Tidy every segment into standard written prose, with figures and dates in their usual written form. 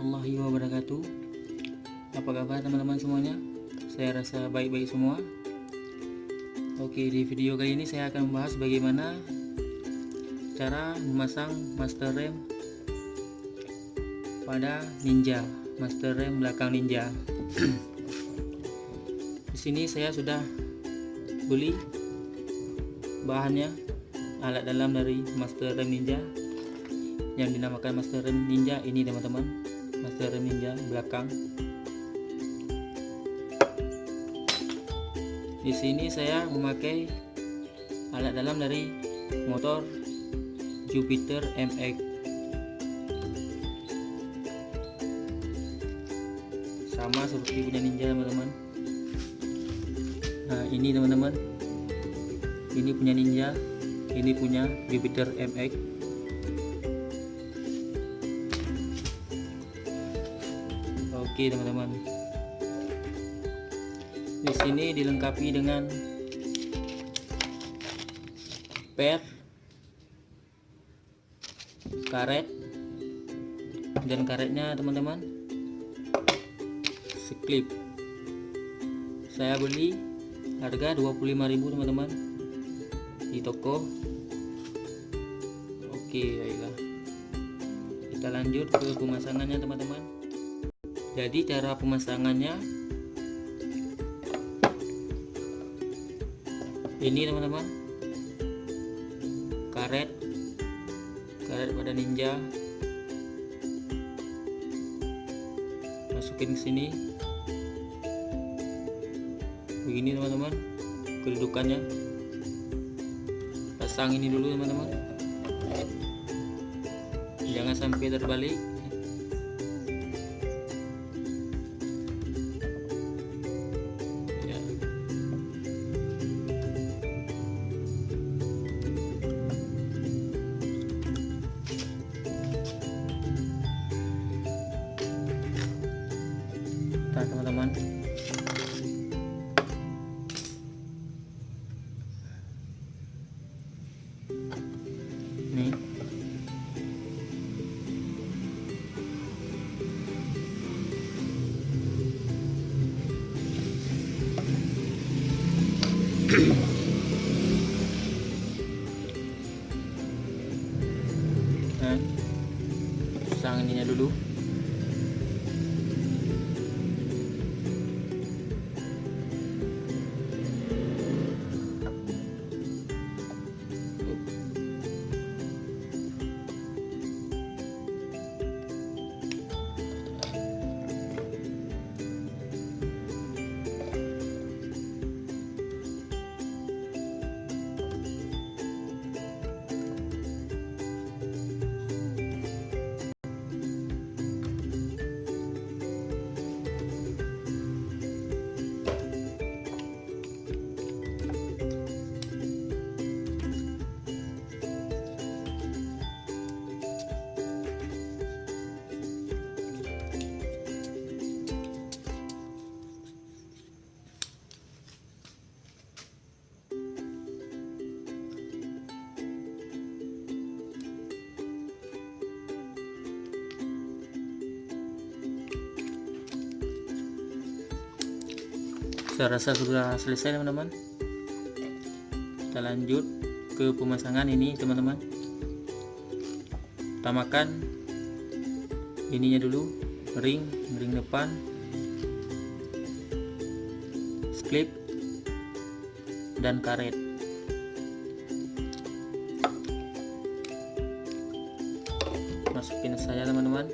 warahmatullahi wabarakatuh. Apa kabar teman-teman semuanya? Saya rasa baik-baik semua. Oke, di video kali ini saya akan membahas bagaimana cara memasang master rem pada Ninja, master rem belakang Ninja. Di sini saya sudah beli bahannya, alat dalam dari master rem Ninja yang dinamakan master rem Ninja ini teman-teman, master rem Ninja belakang. Di sini saya memakai alat dalam dari motor Jupiter MX, sama seperti punya Ninja teman-teman. Nah ini teman-teman, ini punya Ninja, ini punya Jupiter MX. Oke teman-teman, di sini dilengkapi dengan per, karet, dan karetnya teman-teman seklip. Saya beli harga 25.000 teman-teman di toko. Oke, baiklah, kita lanjut ke pemasangannya teman-teman. Jadi cara pemasangannya ini teman-teman, karet pada Ninja masukin ke sini begini teman-teman, kedudukannya. Pasang ini dulu teman-teman, jangan sampai terbalik. Teman-teman, nih nah, pasang ininya dulu. Saya rasa sudah selesai teman-teman. Kita lanjut ke pemasangan ini teman-teman. Utamakan ininya dulu, ring depan, klip, dan karet. Masukin saja teman-teman.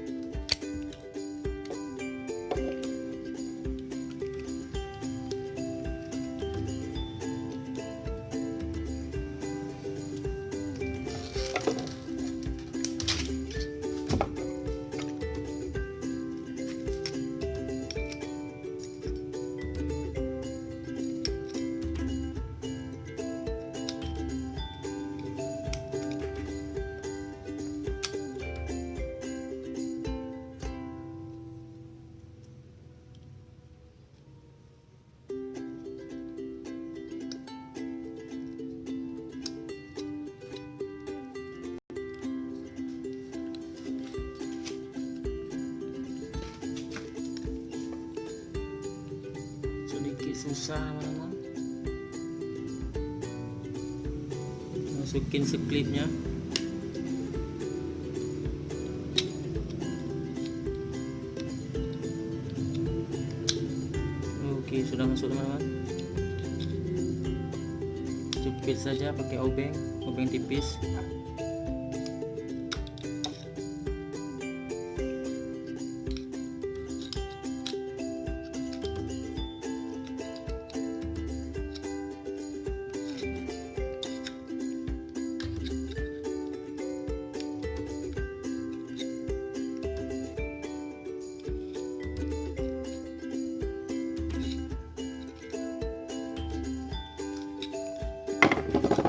sedikit susah teman-teman. Masukin seklipnya. Oke, sudah masuk teman-teman. Jepit saja pakai obeng tipis.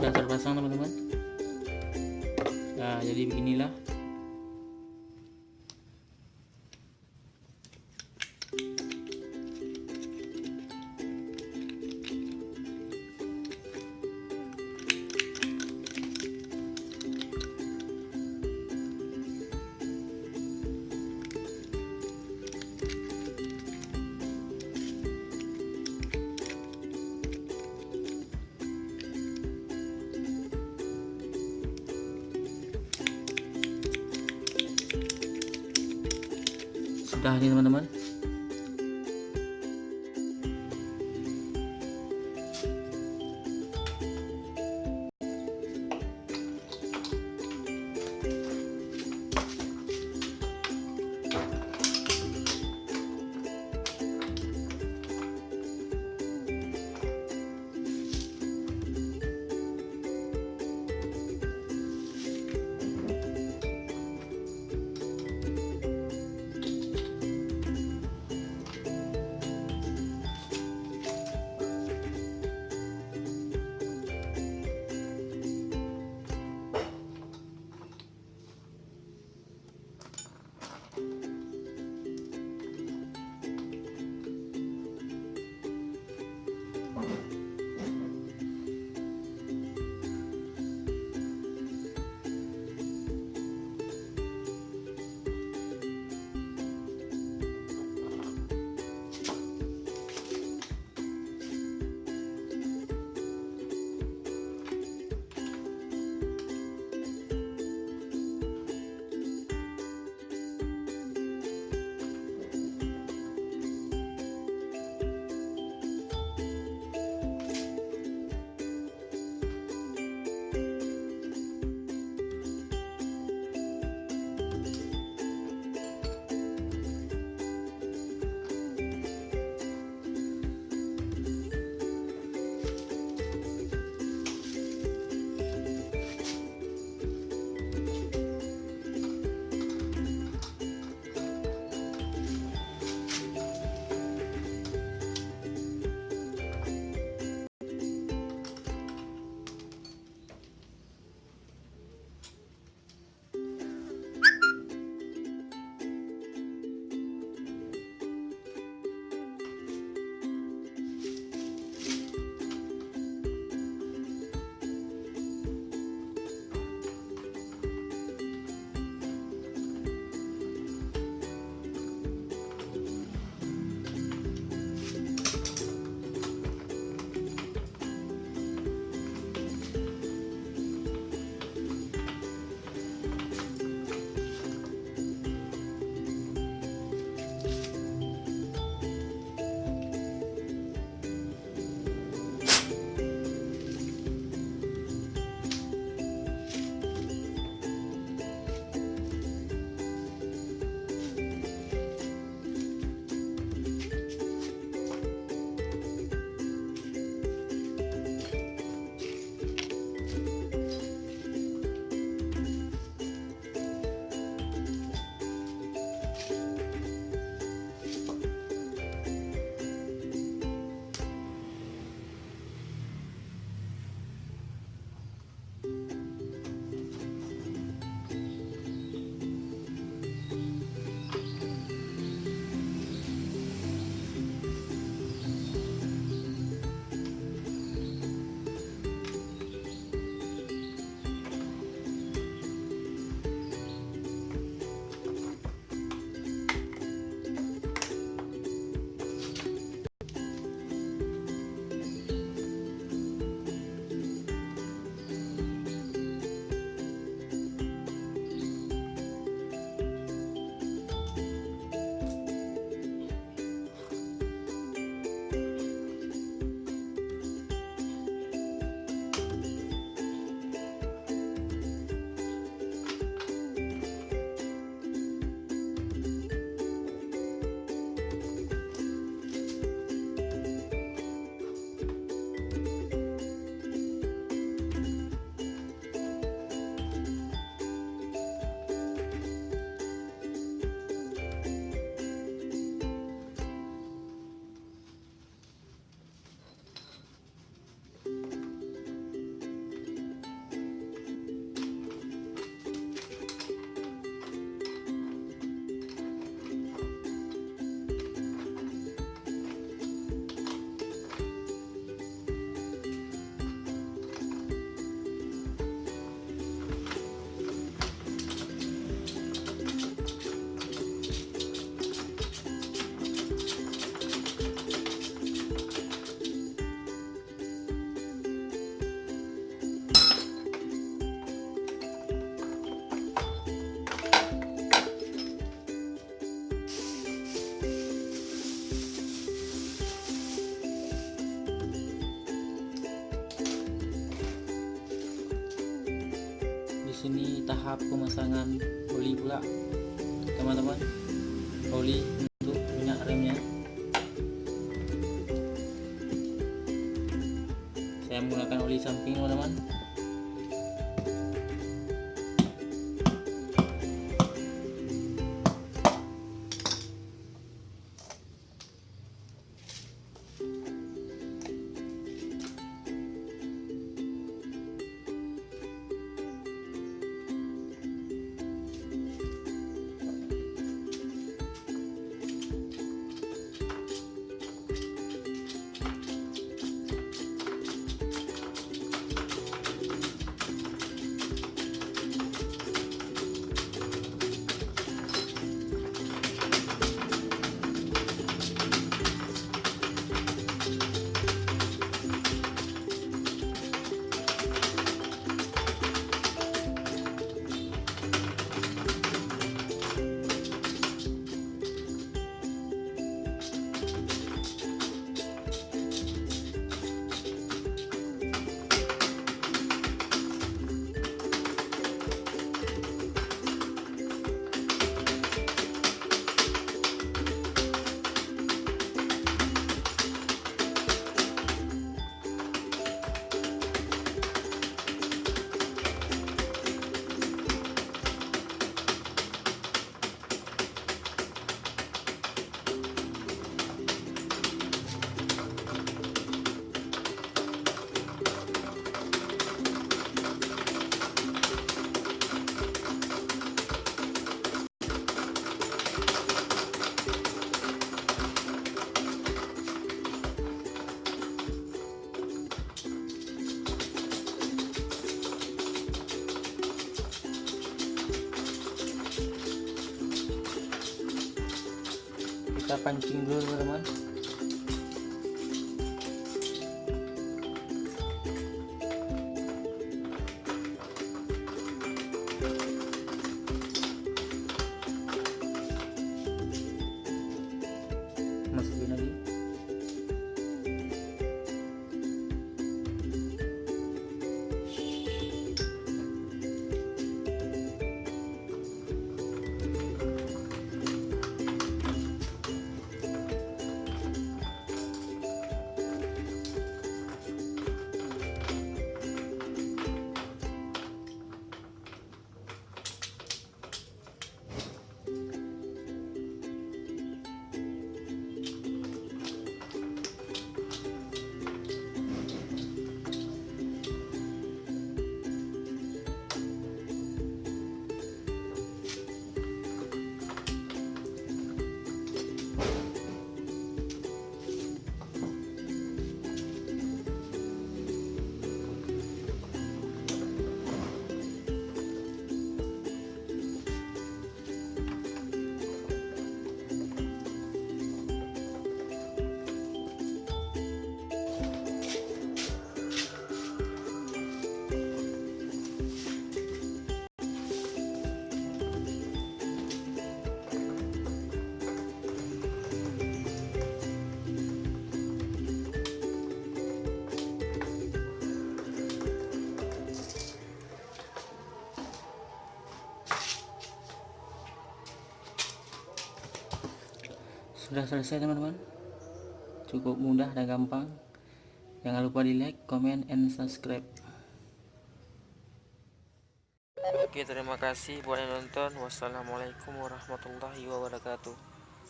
Sudah terpasang teman-teman. Nah, jadi beginilah. Sudah nih teman-teman. ini tahap pemasangan oli pula teman-teman, oli untuk minyak remnya. Saya menggunakan oli samping teman-teman. Kita pancing dulu teman-teman. Masukin lagi. Sudah selesai teman-teman, cukup mudah dan gampang. Jangan lupa di like, comment, and subscribe. Oke, terima kasih buat yang nonton. Wassalamualaikum warahmatullahi wabarakatuh.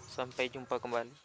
Sampai jumpa kembali.